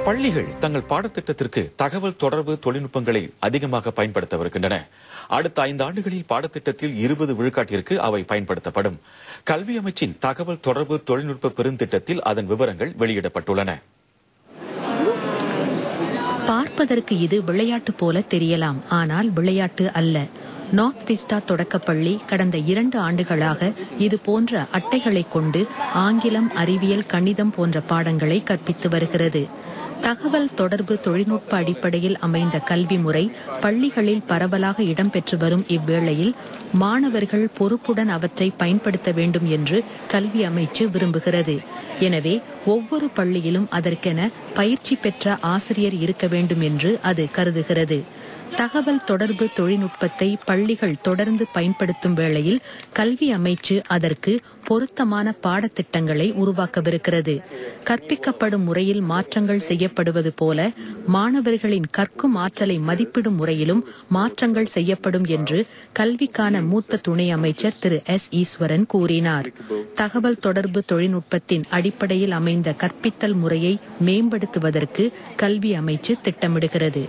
பள்ளிகள் தங்கள் பாடத்திட்டத்திற்கு தகவல் தொடர்பு தொழில்நுட்பங்களை அதிகமாக பயன்படுத்தவிருக்கின்றன. அடுத்த 5 ஆண்டுகளில் பாடத்திட்டத்தில் 20 விழுக்காட்டிற்கு அவை பயன்படுத்தப்படும். கல்வி அமைச்சின் தகவல் தொடர்பு தொழில்நுட்ப பெருந்திட்டத்தில் அதன் விவரங்கள் வெளியிடப்பட்டுள்ளன. பார்ப்பதற்கு இது விளையாட்டு போல தெரியலாம், ஆனால் விளையாட்டு அல்ல. நார்த் விஸ்டா தொடக்கப்பள்ளி கடந்த 2 ஆண்டுகளாக இது போன்ற அட்டைகளை கொண்டு ஆங்கிலம், அறிவியல், கணிதம் போன்ற பாடங்களை கற்பித்து வருகிறது. தகவல் தொடர்பு தொழில்நுட்ப அடிப்படையில் அமைந்த கல்வி முறை பள்ளிகளில் பரவலாக இடம்பெற்று வரும் இவ்வேளையில் மாணவர்கள் பொறுப்புடன் அவற்றை பயன்படுத்த வேண்டும் என்று கல்வி அமைச்சு விரும்புகிறது. எனவே ஒவ்வொரு பள்ளியிலும் அதற்கென பயிற்சி பெற்ற ஆசிரியர் இருக்க வேண்டும் என்று அது கருதுகிறது. தகவல் தொடர்பு தொழில்நுட்பத்தை பள்ளிகள் தொடர்ந்து பயன்படுத்தும் வேளையில் கல்வி அமைச்சு அதற்கு பொருத்தமான பாடத்திட்டங்களை உருவாக்கவிருக்கிறது. கற்பிக்கப்படும் முறையில் மாற்றங்கள் செய்யப்படுவது போல மாணவர்களின் கற்கும் ஆற்றலை மதிப்பிடும் முறையிலும் மாற்றங்கள் செய்யப்படும் என்று கல்விக்கான மூத்த துணை அமைச்சர் திரு எஸ். ஈஸ்வரன் கூறினார். தகவல் தொடர்பு தொழில்நுட்பத்தின் அடிப்படையில் அமைந்த கற்பித்தல் முறையை மேம்படுத்துவதற்கு கல்வி அமைச்சு திட்டமிடுகிறது.